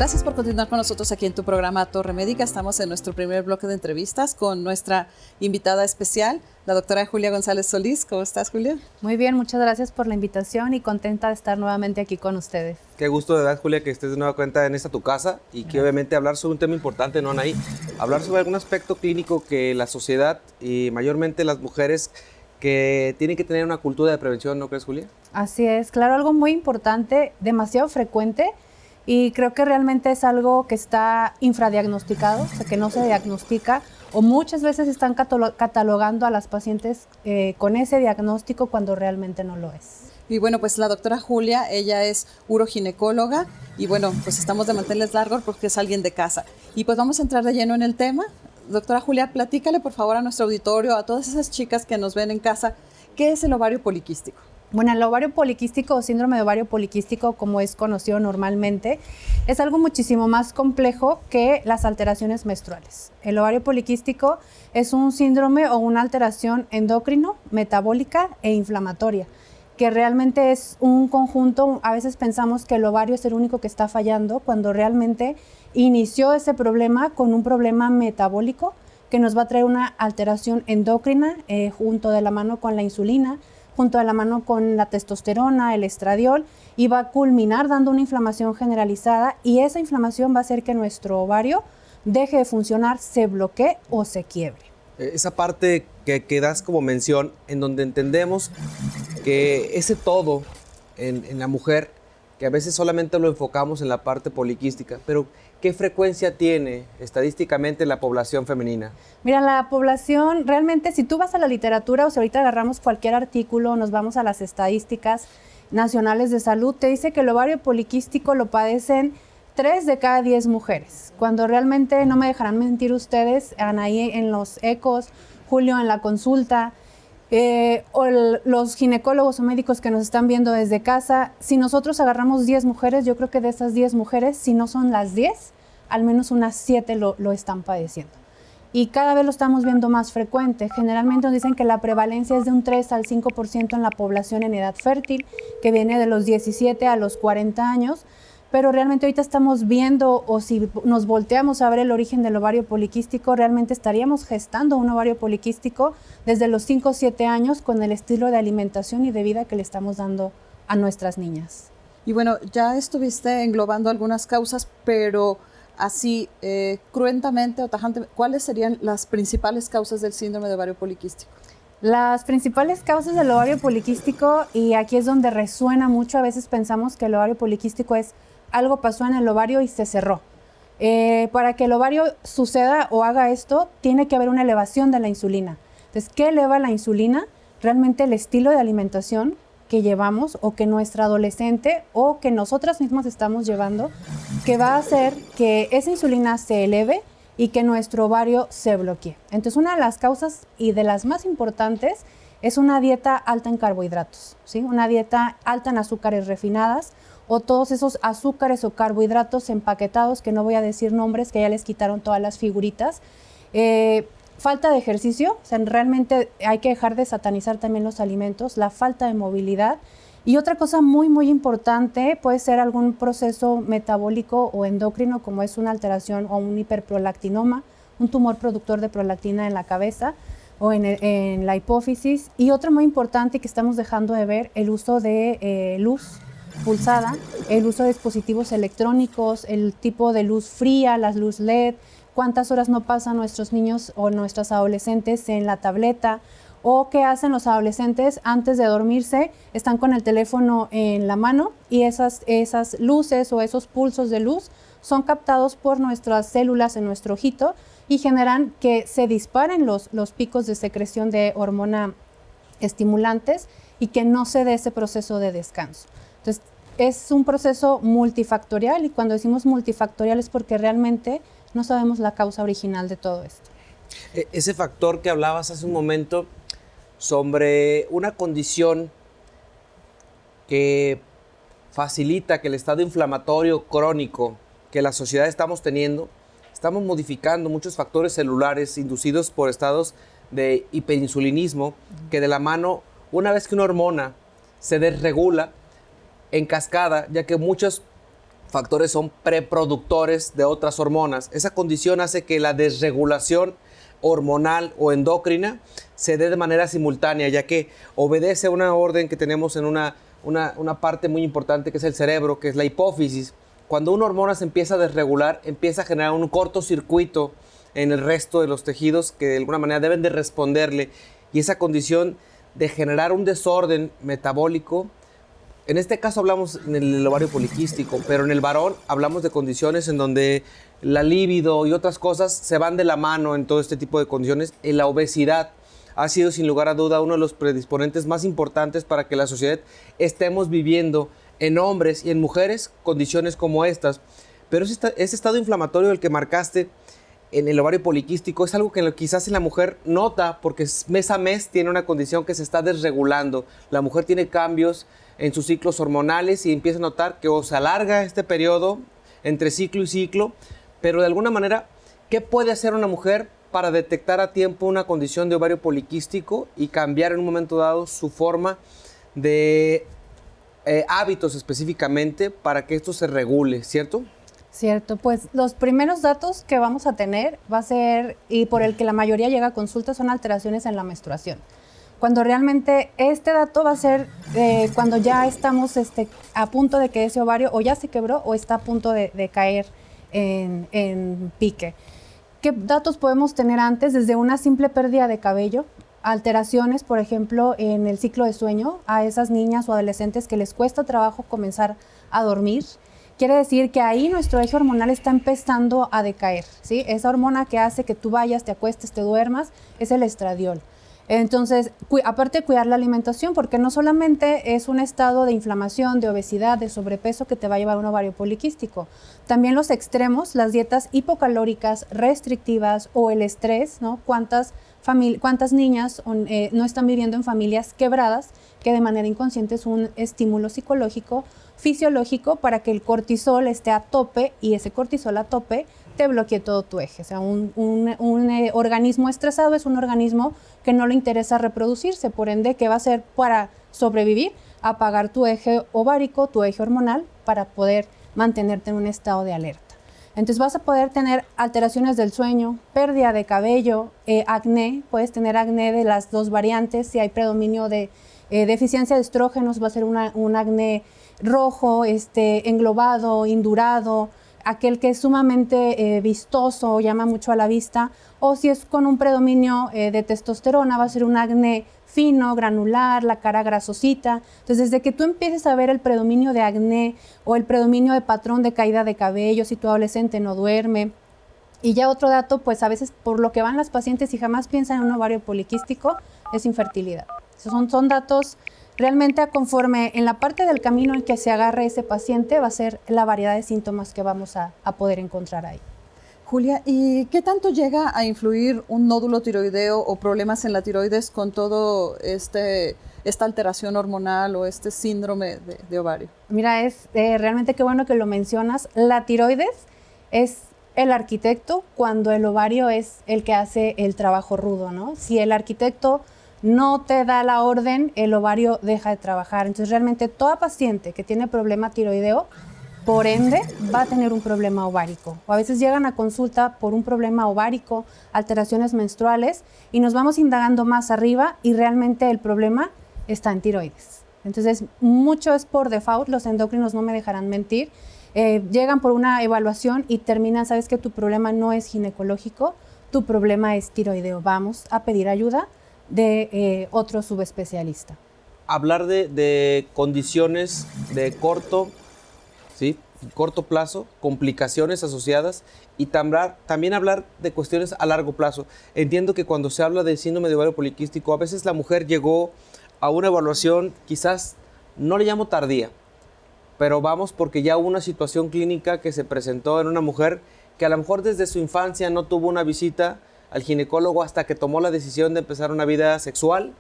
Gracias por continuar con nosotros aquí en tu programa Torre Médica. Estamos en nuestro primer bloque de entrevistas con nuestra invitada especial, la doctora Julia González Solís. ¿Cómo estás, Julia? Muy bien, muchas gracias por la invitación y contenta de estar nuevamente aquí con ustedes. Qué gusto de verdad, Julia, que estés de nueva cuenta en esta tu casa y que obviamente hablar sobre un tema importante, ¿no, Anaí? Hablar sobre algún aspecto clínico que la sociedad y mayormente las mujeres que tienen que tener una cultura de prevención, ¿no crees, Julia? Así es, claro, algo muy importante, demasiado frecuente y creo que realmente es algo que está infradiagnosticado, o sea, que no se diagnostica o muchas veces están catalogando a las pacientes con ese diagnóstico cuando realmente no lo es. Y bueno, pues la doctora Julia, ella es uroginecóloga y bueno, pues estamos de mantenerles largos porque es alguien de casa. Y pues vamos a entrar de lleno en el tema. Doctora Julia, platícale por favor a nuestro auditorio, a todas esas chicas que nos ven en casa, ¿qué es el ovario poliquístico? Bueno, el ovario poliquístico o síndrome de ovario poliquístico, como es conocido normalmente, es algo muchísimo más complejo que las alteraciones menstruales. El ovario poliquístico es un síndrome o una alteración endocrino, metabólica e inflamatoria, que realmente es un conjunto. A veces pensamos que el ovario es el único que está fallando, cuando realmente inició ese problema con un problema metabólico que nos va a traer una alteración endocrina junto de la mano con la insulina, junto de la mano con la testosterona, el estradiol, y va a culminar dando una inflamación generalizada, y esa inflamación va a hacer que nuestro ovario deje de funcionar, se bloquee o se quiebre. Esa parte que das como mención, en donde entendemos que ese todo en la mujer, que a veces solamente lo enfocamos en la parte poliquística, pero ¿qué frecuencia tiene estadísticamente la población femenina? Mira, la población, realmente, si tú vas a la literatura o si ahorita agarramos cualquier artículo, nos vamos a las estadísticas nacionales de salud, te dice que el ovario poliquístico lo padecen 3 de cada 10 mujeres. Cuando realmente, no me dejarán mentir ustedes, Anaí en los ecos, Julio en la consulta, o los ginecólogos o médicos que nos están viendo desde casa, si nosotros agarramos 10 mujeres, yo creo que de esas 10 mujeres, si no son las 10, al menos unas 7 lo están padeciendo. Y cada vez lo estamos viendo más frecuente. Generalmente nos dicen que la prevalencia es de un 3 al 5% en la población en edad fértil, que viene de los 17 a los 40 años, pero realmente ahorita estamos viendo, o si nos volteamos a ver el origen del ovario poliquístico, realmente estaríamos gestando un ovario poliquístico desde los 5 o 7 años con el estilo de alimentación y de vida que le estamos dando a nuestras niñas. Y bueno, ya estuviste englobando algunas causas, pero así cruentamente o tajantemente, ¿cuáles serían las principales causas del síndrome de ovario poliquístico? Las principales causas del ovario poliquístico, y aquí es donde resuena mucho, a veces pensamos que el ovario poliquístico es algo pasó en el ovario y se cerró. Para que el ovario suceda o haga esto, tiene que haber una elevación de la insulina. Entonces, ¿qué eleva la insulina? Realmente el estilo de alimentación que llevamos o que nuestra adolescente o que nosotras mismas estamos llevando, que va a hacer que esa insulina se eleve y que nuestro ovario se bloquee. Entonces, una de las causas y de las más importantes es una dieta alta en carbohidratos, ¿sí? Una dieta alta en azúcares refinadas, o todos esos azúcares o carbohidratos empaquetados, que no voy a decir nombres, que ya les quitaron todas las figuritas. Falta de ejercicio, o sea, realmente hay que dejar de satanizar también los alimentos, la falta de movilidad. Y otra cosa muy, muy importante puede ser algún proceso metabólico o endocrino, como es una alteración o un hiperprolactinoma, un tumor productor de prolactina en la cabeza o en la hipófisis. Y otra muy importante que estamos dejando de ver, el uso de luz pulsada, el uso de dispositivos electrónicos, el tipo de luz fría, las luz LED, cuántas horas no pasan nuestros niños o nuestras adolescentes en la tableta, o qué hacen los adolescentes antes de dormirse, están con el teléfono en la mano y esas luces o esos pulsos de luz son captados por nuestras células en nuestro ojito y generan que se disparen los picos de secreción de hormona estimulantes y que no se dé ese proceso de descanso. Entonces, es un proceso multifactorial, y cuando decimos multifactorial es porque realmente no sabemos la causa original de todo esto. Ese factor que hablabas hace un momento sobre una condición que facilita que el estado inflamatorio crónico que la sociedad estamos teniendo, estamos modificando muchos factores celulares inducidos por estados de hiperinsulinismo, que de la mano, una vez que una hormona se desregula en cascada, ya que muchos factores son preproductores de otras hormonas. Esa condición hace que la desregulación hormonal o endocrina se dé de manera simultánea, ya que obedece a una orden que tenemos en una parte muy importante que es el cerebro, que es la hipófisis. Cuando una hormona se empieza a desregular, empieza a generar un cortocircuito en el resto de los tejidos que de alguna manera deben de responderle, y esa condición de generar un desorden metabólico, en este caso hablamos en el ovario poliquístico, pero en el varón hablamos de condiciones en donde la libido y otras cosas se van de la mano en todo este tipo de condiciones. Y la obesidad ha sido sin lugar a duda uno de los predisponentes más importantes para que la sociedad estemos viviendo en hombres y en mujeres condiciones como estas. Pero ese estado inflamatorio del que marcaste en el ovario poliquístico es algo que quizás la mujer nota porque mes a mes tiene una condición que se está desregulando. La mujer tiene cambios en sus ciclos hormonales y empieza a notar que o se alarga este periodo entre ciclo y ciclo, pero de alguna manera, ¿qué puede hacer una mujer para detectar a tiempo una condición de ovario poliquístico y cambiar en un momento dado su forma de hábitos específicamente para que esto se regule, ¿cierto? Cierto, pues los primeros datos que vamos a tener va a ser, y por el que la mayoría llega a consulta, son alteraciones en la menstruación. Cuando realmente este dato va a ser cuando ya estamos a punto de que ese ovario o ya se quebró o está a punto de caer en pique. ¿Qué datos podemos tener antes? Desde una simple pérdida de cabello, alteraciones, por ejemplo, en el ciclo de sueño, a esas niñas o adolescentes que les cuesta trabajo comenzar a dormir. Quiere decir que ahí nuestro eje hormonal está empezando a decaer, ¿sí? Esa hormona que hace que tú vayas, te acuestes, te duermas, es el estradiol. Entonces, aparte de cuidar la alimentación, porque no solamente es un estado de inflamación, de obesidad, de sobrepeso que te va a llevar a un ovario poliquístico, también los extremos, las dietas hipocalóricas, restrictivas o el estrés, ¿no? ¿Cuántas niñas no están viviendo en familias quebradas que de manera inconsciente es un estímulo psicológico, fisiológico para que el cortisol esté a tope y ese cortisol a tope te bloquee todo tu eje? O sea, un organismo estresado es un organismo que no le interesa reproducirse, por ende, ¿qué va a hacer para sobrevivir? Apagar tu eje ovárico, tu eje hormonal, para poder mantenerte en un estado de alerta. Entonces vas a poder tener alteraciones del sueño, pérdida de cabello, acné, puedes tener acné de las dos variantes, si hay predominio de deficiencia de estrógenos va a ser un acné rojo, englobado, indurado, aquel que es sumamente vistoso, llama mucho a la vista, o si es con un predominio de testosterona, va a ser un acné fino, granular, la cara grasosita. Entonces, desde que tú empieces a ver el predominio de acné o el predominio de patrón de caída de cabello, si tu adolescente no duerme. Y ya otro dato, pues a veces por lo que van las pacientes y jamás piensan en un ovario poliquístico, es infertilidad. Son datos realmente conforme en la parte del camino en que se agarre ese paciente va a ser la variedad de síntomas que vamos a poder encontrar ahí. Julia, ¿y qué tanto llega a influir un nódulo tiroideo o problemas en la tiroides con todo esta alteración hormonal o este síndrome de ovario? Mira, es realmente qué bueno que lo mencionas. La tiroides es el arquitecto cuando el ovario es el que hace el trabajo rudo, ¿no? Si el arquitecto no te da la orden, el ovario deja de trabajar. Entonces, realmente toda paciente que tiene problema tiroideo, por ende, va a tener un problema ovárico. O a veces llegan a consulta por un problema ovárico, alteraciones menstruales, y nos vamos indagando más arriba y realmente el problema está en tiroides. Entonces, mucho es por default, los endocrinos no me dejarán mentir. Llegan por una evaluación y terminan, sabes que tu problema no es ginecológico, tu problema es tiroideo. Vamos a pedir ayuda de otro subespecialista. Hablar de condiciones de corto plazo, complicaciones asociadas y también hablar de cuestiones a largo plazo. Entiendo que cuando se habla de síndrome de ovario poliquístico, a veces la mujer llegó a una evaluación, quizás no le llamo tardía, pero vamos porque ya hubo una situación clínica que se presentó en una mujer que a lo mejor desde su infancia no tuvo una visita al ginecólogo hasta que tomó la decisión de empezar una vida sexual,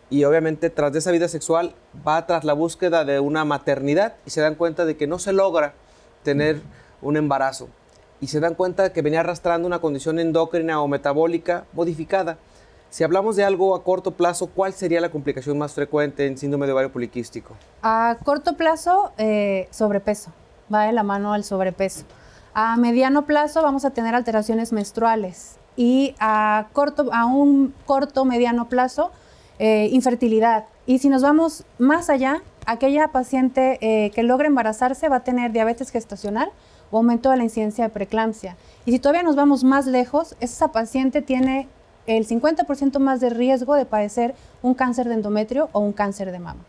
y obviamente tras de esa vida sexual va tras la búsqueda de una maternidad y se dan cuenta de que no se logra tener un embarazo y se dan cuenta de que venía arrastrando una condición endocrina o metabólica modificada. Si hablamos de algo a corto plazo, ¿cuál sería la complicación más frecuente en síndrome de ovario poliquístico? A corto plazo, sobrepeso. va de la mano al sobrepeso. A mediano plazo vamos a tener alteraciones menstruales y a un corto, mediano plazo, infertilidad. Y si nos vamos más allá, aquella paciente que logra embarazarse va a tener diabetes gestacional o aumento de la incidencia de preeclampsia. Y si todavía nos vamos más lejos, esa paciente tiene el 50% más de riesgo de padecer un cáncer de endometrio o un cáncer de mama.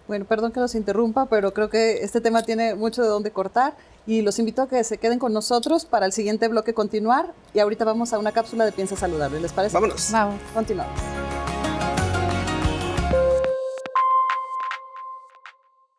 Bueno, perdón que los interrumpa, pero creo que este tema tiene mucho de dónde cortar y los invito a que se queden con nosotros para el siguiente bloque continuar y ahorita vamos a una cápsula de Piensa Saludable, ¿les parece? Vámonos. Vamos. Continuamos.